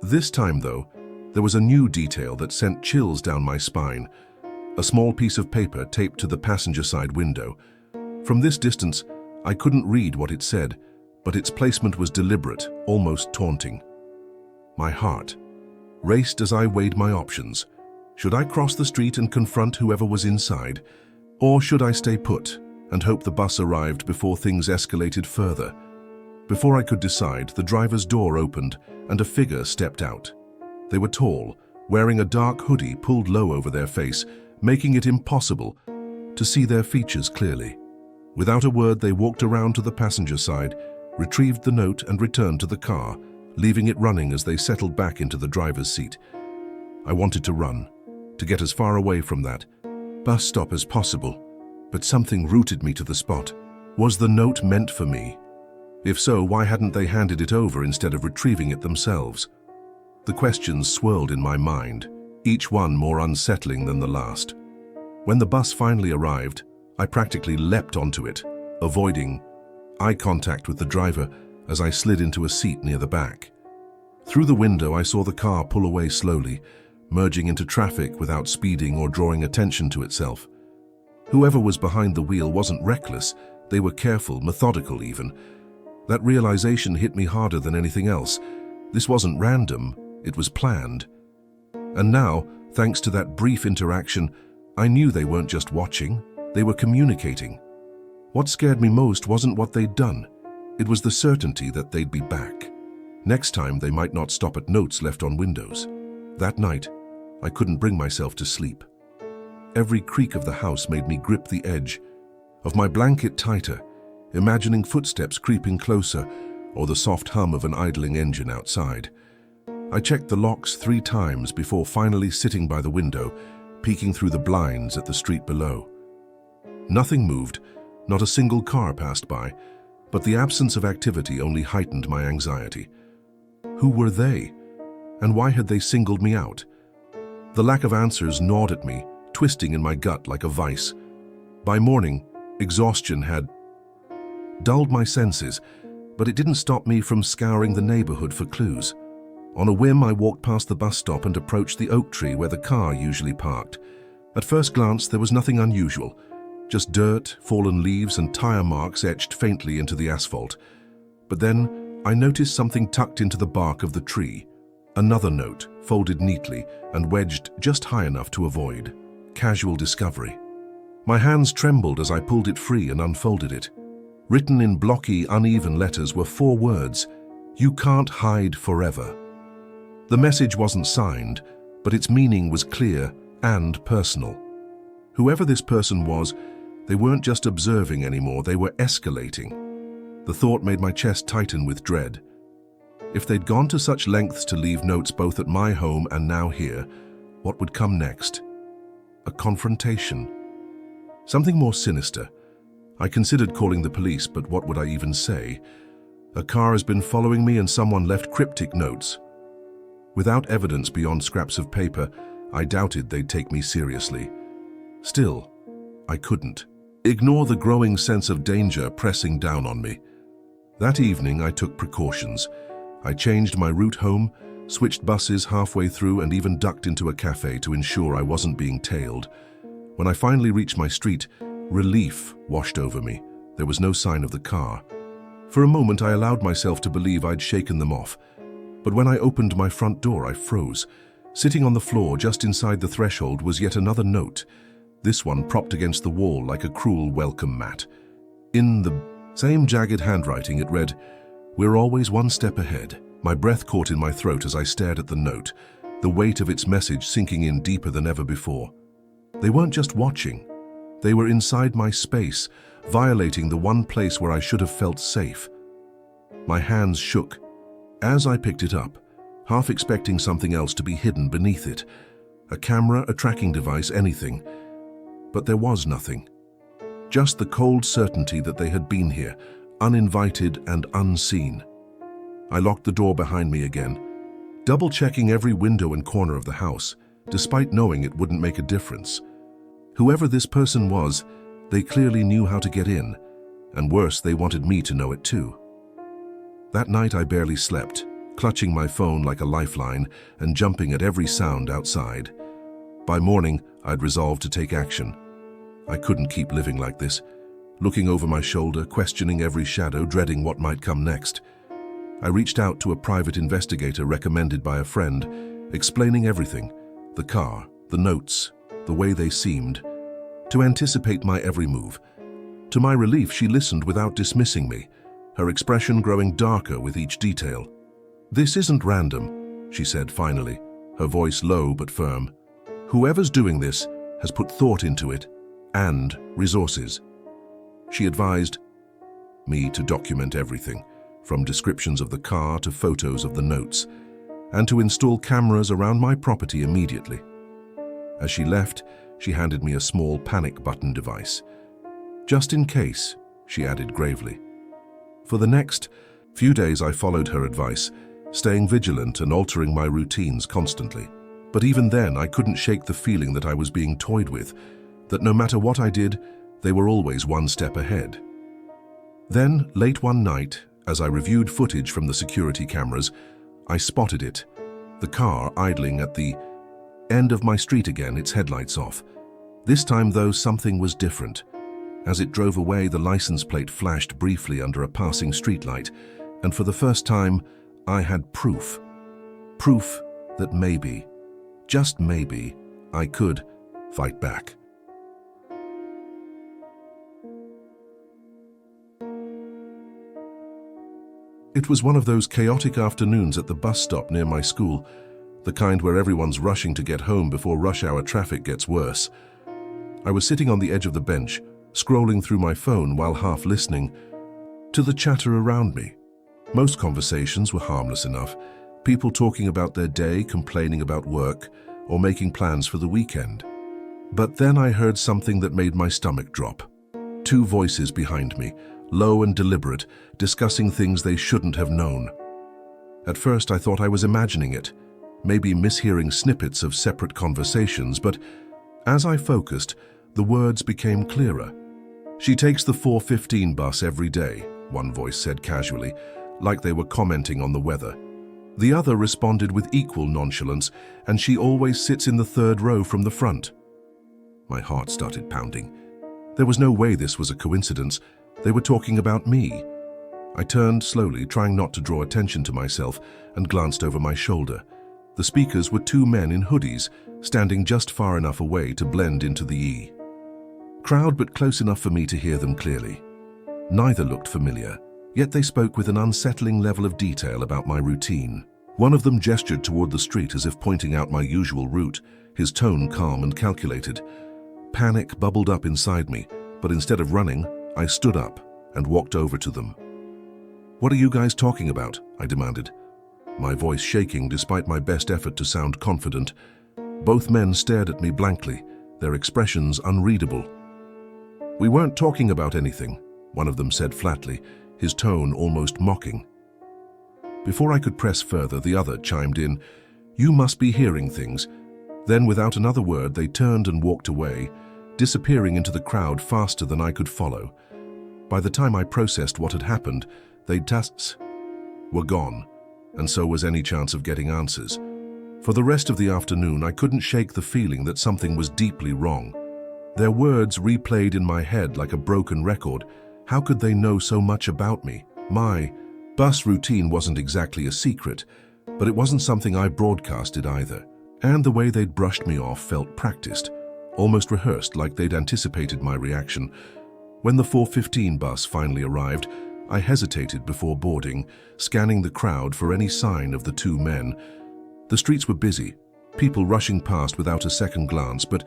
This time, though, there was a new detail that sent chills down my spine. A small piece of paper taped to the passenger side window. From this distance, I couldn't read what it said, but its placement was deliberate, almost taunting. My heart raced as I weighed my options. Should I cross the street and confront whoever was inside? Or should I stay put and hope the bus arrived before things escalated further? Before I could decide, the driver's door opened and a figure stepped out. They were tall, wearing a dark hoodie pulled low over their face, making it impossible to see their features clearly. Without a word, they walked around to the passenger side, retrieved the note and returned to the car, leaving it running as they settled back into the driver's seat. I wanted to run, to get as far away from that bus stop as possible, but something rooted me to the spot. Was the note meant for me? If so, why hadn't they handed it over instead of retrieving it themselves? The questions swirled in my mind, each one more unsettling than the last. When the bus finally arrived, I practically leapt onto it, avoiding eye contact with the driver as I slid into a seat near the back. Through the window, I saw the car pull away slowly, merging into traffic without speeding or drawing attention to itself. Whoever was behind the wheel wasn't reckless, they were careful, methodical even. That realization hit me harder than anything else. This wasn't random, it was planned. And now, thanks to that brief interaction, I knew they weren't just watching, they were communicating. What scared me most wasn't what they'd done. It was the certainty that they'd be back. Next time, they might not stop at notes left on windows. That night, I couldn't bring myself to sleep. Every creak of the house made me grip the edge of my blanket tighter, imagining footsteps creeping closer or the soft hum of an idling engine outside. I checked the locks 3 times before finally sitting by the window, peeking through the blinds at the street below. Nothing moved, not a single car passed by, but the absence of activity only heightened my anxiety. Who were they? And why had they singled me out? The lack of answers gnawed at me, twisting in my gut like a vice. By morning, exhaustion had dulled my senses, but it didn't stop me from scouring the neighborhood for clues. On a whim, I walked past the bus stop and approached the oak tree where the car usually parked. At first glance, there was nothing unusual, just dirt, fallen leaves, and tire marks etched faintly into the asphalt. But then, I noticed something tucked into the bark of the tree. Another note, folded neatly and wedged just high enough to avoid casual discovery. My hands trembled as I pulled it free and unfolded it. Written in blocky, uneven letters were 4 words: "You can't hide forever." The message wasn't signed, but its meaning was clear and personal. Whoever this person was, they weren't just observing anymore, they were escalating. The thought made my chest tighten with dread. If they'd gone to such lengths to leave notes both at my home and now here, what would come next? A confrontation. Something more sinister. I considered calling the police, but what would I even say? A car has been following me and someone left cryptic notes. Without evidence beyond scraps of paper, I doubted they'd take me seriously. Still, I couldn't ignore the growing sense of danger pressing down on me. That evening, I took precautions. I changed my route home, switched buses halfway through, and even ducked into a cafe to ensure I wasn't being tailed. When I finally reached my street, relief washed over me. There was no sign of the car. For a moment, I allowed myself to believe I'd shaken them off. But when I opened my front door, I froze. Sitting on the floor just inside the threshold was yet another note, this one propped against the wall like a cruel welcome mat. In the same jagged handwriting, it read, "We're always one step ahead." My breath caught in my throat as I stared at the note, the weight of its message sinking in deeper than ever before. They weren't just watching. They were inside my space, violating the one place where I should have felt safe. My hands shook. As I picked it up, half expecting something else to be hidden beneath it. A camera, a tracking device, anything. But there was nothing. Just the cold certainty that they had been here, uninvited and unseen. I locked the door behind me again, double-checking every window and corner of the house, despite knowing it wouldn't make a difference. Whoever this person was, they clearly knew how to get in, and worse, they wanted me to know it too. That night I barely slept, clutching my phone like a lifeline and jumping at every sound outside. By morning, I'd resolved to take action. I couldn't keep living like this, looking over my shoulder, questioning every shadow, dreading what might come next. I reached out to a private investigator recommended by a friend, explaining everything, the car, the notes, the way they seemed, to anticipate my every move. To my relief, she listened without dismissing me, her expression growing darker with each detail. "This isn't random," she said finally, her voice low but firm. "Whoever's doing this has put thought into it, and resources." She advised me to document everything, from descriptions of the car to photos of the notes, and to install cameras around my property immediately. As she left, she handed me a small panic button device. "Just in case," she added gravely. For the next few days, I followed her advice, staying vigilant and altering my routines constantly. But even then, I couldn't shake the feeling that I was being toyed with, that no matter what I did, they were always one step ahead. Then, late one night, As I reviewed footage from the security cameras, I spotted it. The car idling at the end of my street again, its headlights off. This time, though, something was different. As it drove away, the license plate flashed briefly under a passing streetlight, and for the first time, I had proof. Proof that maybe, just maybe, I could fight back. It was one of those chaotic afternoons at the bus stop near my school, the kind where everyone's rushing to get home before rush hour traffic gets worse. I was sitting on the edge of the bench, scrolling through my phone while half listening to the chatter around me. Most conversations were harmless enough, people talking about their day, complaining about work, or making plans for the weekend. But then I heard something that made my stomach drop. Two voices behind me, low and deliberate, discussing things they shouldn't have known. At first I thought I was imagining it, maybe mishearing snippets of separate conversations, but as I focused, the words became clearer. "She takes the 4:15 bus every day," one voice said casually, like they were commenting on the weather. The other responded with equal nonchalance, "And she always sits in the third row from the front." My heart started pounding. There was no way this was a coincidence. They were talking about me. I turned slowly, trying not to draw attention to myself, and glanced over my shoulder. The speakers were two men in hoodies, standing just far enough away to blend into the crowd, but close enough for me to hear them clearly. Neither looked familiar, yet they spoke with an unsettling level of detail about my routine. One of them gestured toward the street as if pointing out my usual route, his tone calm and calculated. Panic bubbled up inside me, but instead of running, I stood up and walked over to them. "What are you guys talking about?" I demanded, my voice shaking despite my best effort to sound confident. Both men stared at me blankly, their expressions unreadable. "We weren't talking about anything," one of them said flatly, his tone almost mocking. Before I could press further, the other chimed in, "You must be hearing things." Then, without another word, they turned and walked away, disappearing into the crowd faster than I could follow. By the time I processed what had happened, they'd were gone, and so was any chance of getting answers. For the rest of the afternoon, I couldn't shake the feeling that something was deeply wrong. Their words replayed in my head like a broken record. How could they know so much about me? My bus routine wasn't exactly a secret, but it wasn't something I broadcasted either. And the way they'd brushed me off felt practiced, almost rehearsed, like they'd anticipated my reaction. When the 4:15 bus finally arrived, I hesitated before boarding, scanning the crowd for any sign of the two men. The streets were busy, people rushing past without a second glance, but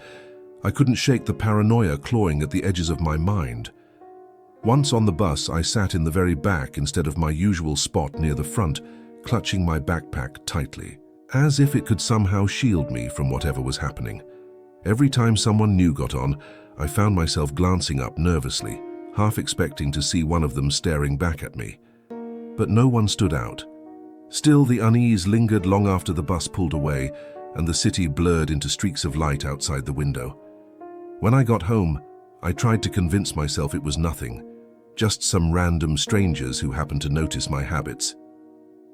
I couldn't shake the paranoia clawing at the edges of my mind. Once on the bus, I sat in the very back instead of my usual spot near the front, clutching my backpack tightly, as if it could somehow shield me from whatever was happening. Every time someone new got on, I found myself glancing up nervously, half expecting to see one of them staring back at me. But no one stood out. Still, the unease lingered long after the bus pulled away and the city blurred into streaks of light outside the window. When I got home, I tried to convince myself it was nothing, just some random strangers who happened to notice my habits.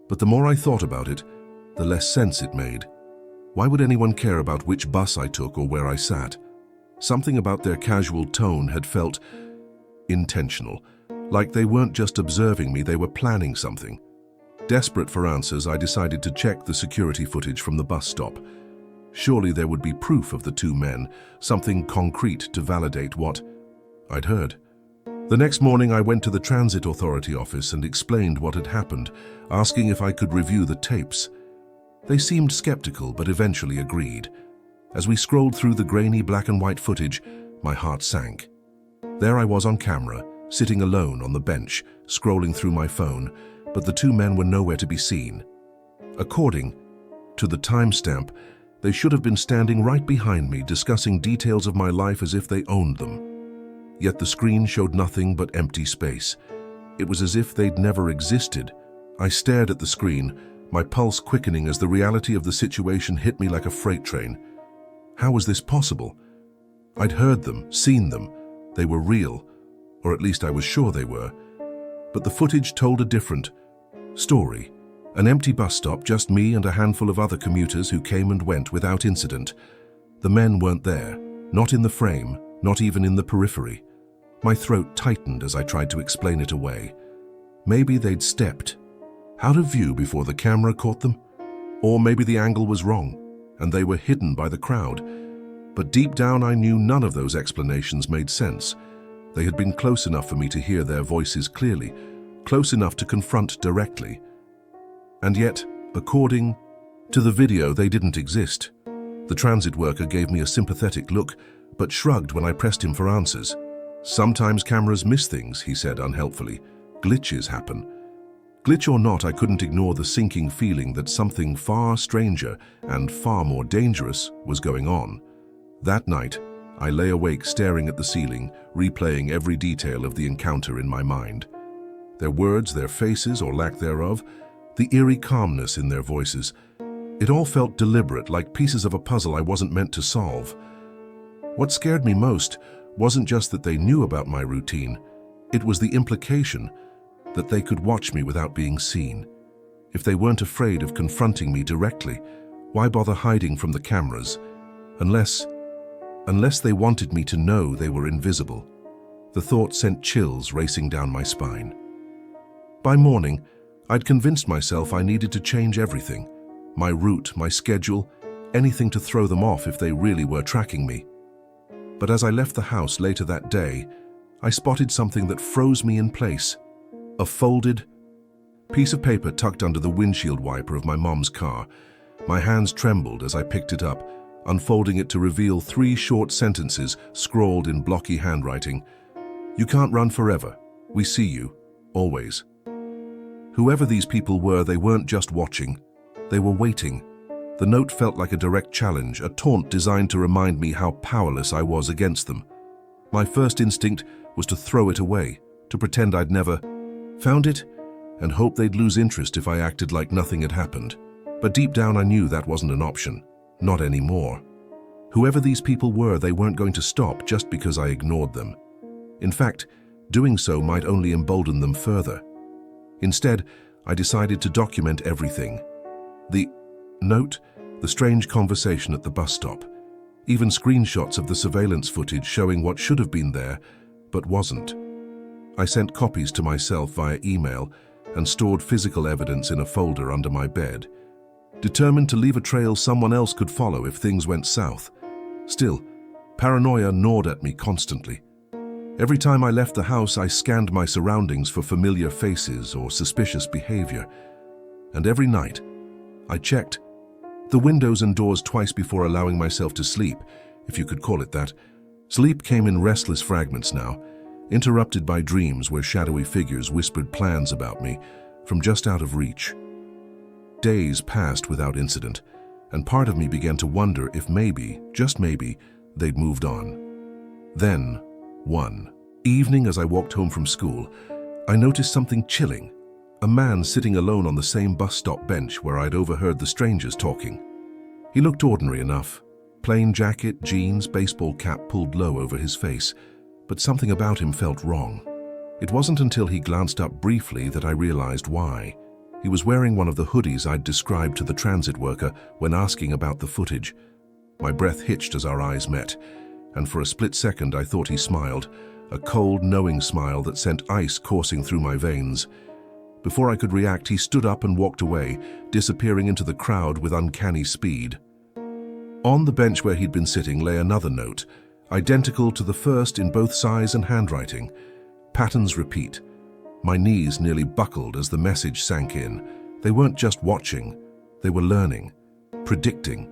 But the more I thought about it, the less sense it made. Why would anyone care about which bus I took or where I sat? Something about their casual tone had felt intentional, like they weren't just observing me, they were planning something. Desperate for answers, I decided to check the security footage from the bus stop. Surely there would be proof of the two men, something concrete to validate what I'd heard. The next morning, I went to the Transit Authority office and explained what had happened, asking if I could review the tapes. They seemed skeptical, but eventually agreed. As we scrolled through the grainy black and white footage, my heart sank. There I was on camera, sitting alone on the bench, scrolling through my phone, but the two men were nowhere to be seen. According to the timestamp, they should have been standing right behind me, discussing details of my life as if they owned them. Yet the screen showed nothing but empty space. It was as if they'd never existed. I stared at the screen, my pulse quickening as the reality of the situation hit me like a freight train. How was this possible? I'd heard them, seen them. They were real, or at least I was sure they were. But the footage told a different story. An empty bus stop, just me and a handful of other commuters who came and went without incident. The men weren't there, not in the frame, not even in the periphery. My throat tightened as I tried to explain it away. Maybe they'd stepped out of view before the camera caught them, or maybe the angle was wrong and they were hidden by the crowd. But deep down I knew none of those explanations made sense. They had been close enough for me to hear their voices clearly, close enough to confront directly. And yet, according to the video, they didn't exist. The transit worker gave me a sympathetic look, but shrugged when I pressed him for answers. Sometimes cameras miss things, he said unhelpfully. Glitches happen. Glitch or not, I couldn't ignore the sinking feeling that something far stranger and far more dangerous was going on. That night, I lay awake staring at the ceiling, replaying every detail of the encounter in my mind. Their words, their faces, or lack thereof, the eerie calmness in their voices. It all felt deliberate, like pieces of a puzzle I wasn't meant to solve. What scared me most wasn't just that they knew about my routine. It was the implication that they could watch me without being seen. If they weren't afraid of confronting me directly, why bother hiding from the cameras? Unless they wanted me to know they were invisible. The thought sent chills racing down my spine. By morning, I'd convinced myself I needed to change everything. My route, my schedule, anything to throw them off if they really were tracking me. But as I left the house later that day, I spotted something that froze me in place. A folded piece of paper tucked under the windshield wiper of my mom's car. My hands trembled as I picked it up, unfolding it to reveal 3 short sentences scrawled in blocky handwriting. "You can't run forever. We see you. Always." Whoever these people were, they weren't just watching. They were waiting. The note felt like a direct challenge, a taunt designed to remind me how powerless I was against them. My first instinct was to throw it away, to pretend I'd never found it, and hope they'd lose interest if I acted like nothing had happened. But deep down I knew that wasn't an option. Not anymore. Whoever these people were, they weren't going to stop just because I ignored them. In fact, doing so might only embolden them further. Instead, I decided to document everything. The note, the strange conversation at the bus stop, even screenshots of the surveillance footage showing what should have been there, but wasn't. I sent copies to myself via email and stored physical evidence in a folder under my bed, determined to leave a trail someone else could follow if things went south. Still, paranoia gnawed at me constantly. Every time I left the house, I scanned my surroundings for familiar faces or suspicious behavior. And every night, I checked the windows and doors twice before allowing myself to sleep, if you could call it that. Sleep came in restless fragments now, interrupted by dreams where shadowy figures whispered plans about me from just out of reach. Days passed without incident, and part of me began to wonder if maybe, just maybe, they'd moved on. Then, one evening as I walked home from school, I noticed something chilling. A man sitting alone on the same bus stop bench where I'd overheard the strangers talking. He looked ordinary enough. Plain jacket, jeans, baseball cap pulled low over his face, but something about him felt wrong. It wasn't until he glanced up briefly that I realized why. He was wearing one of the hoodies I'd described to the transit worker when asking about the footage. My breath hitched as our eyes met, and for a split second I thought he smiled, a cold, knowing smile that sent ice coursing through my veins. Before I could react, he stood up and walked away, disappearing into the crowd with uncanny speed. On the bench where he'd been sitting lay another note, identical to the first in both size and handwriting. Patterns repeat. My knees nearly buckled as the message sank in. They weren't just watching, they were learning, predicting,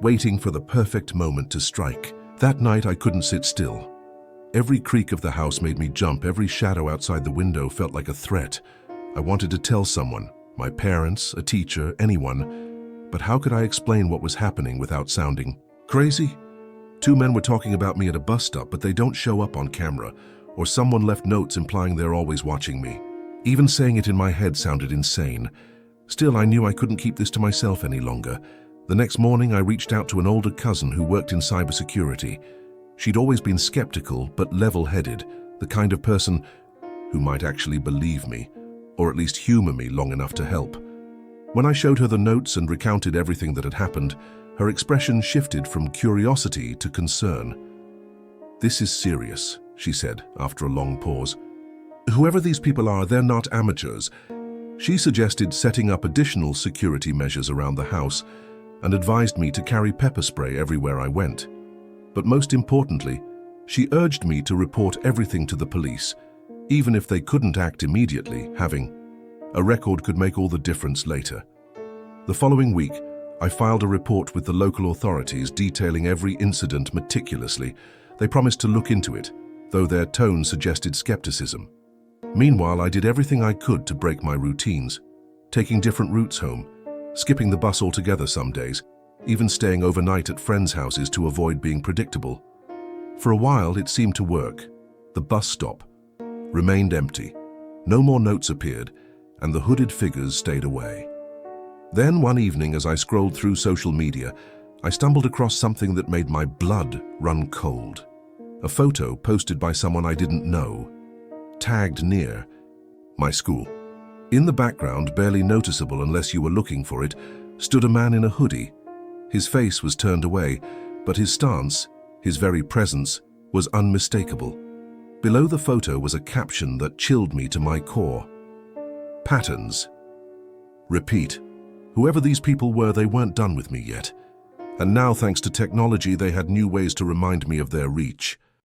waiting for the perfect moment to strike. That night I couldn't sit still. Every creak of the house made me jump, every shadow outside the window felt like a threat. I wanted to tell someone, my parents, a teacher, anyone, but how could I explain what was happening without sounding crazy? 2 men were talking about me at a bus stop, but they don't show up on camera, or someone left notes implying they're always watching me. Even saying it in my head sounded insane. Still, I knew I couldn't keep this to myself any longer. The next morning, I reached out to an older cousin who worked in cybersecurity. She'd always been skeptical, but level-headed, the kind of person who might actually believe me, or at least humor me long enough to help. When I showed her the notes and recounted everything that had happened, her expression shifted from curiosity to concern. "This is serious," she said after a long pause. "Whoever these people are, they're not amateurs." She suggested setting up additional security measures around the house and advised me to carry pepper spray everywhere I went. But most importantly, she urged me to report everything to the police, even if they couldn't act immediately. Having a record could make all the difference later. The following week, I filed a report with the local authorities detailing every incident meticulously. They promised to look into it, though their tone suggested skepticism. Meanwhile, I did everything I could to break my routines, taking different routes home, skipping the bus altogether some days, even staying overnight at friends' houses to avoid being predictable. For a while, it seemed to work. The bus stop remained empty. No more notes appeared, and the hooded figures stayed away. Then one evening, as I scrolled through social media, I stumbled across something that made my blood run cold. A photo posted by someone I didn't know, tagged near my school. In the background, barely noticeable unless you were looking for it, stood a man in a hoodie. His face was turned away, but his stance, his very presence, was unmistakable. Below the photo was a caption that chilled me to my core. "Patterns. Repeat. Whoever these people were, they weren't done with me yet. And now, thanks to technology, they had new ways to remind me of their reach."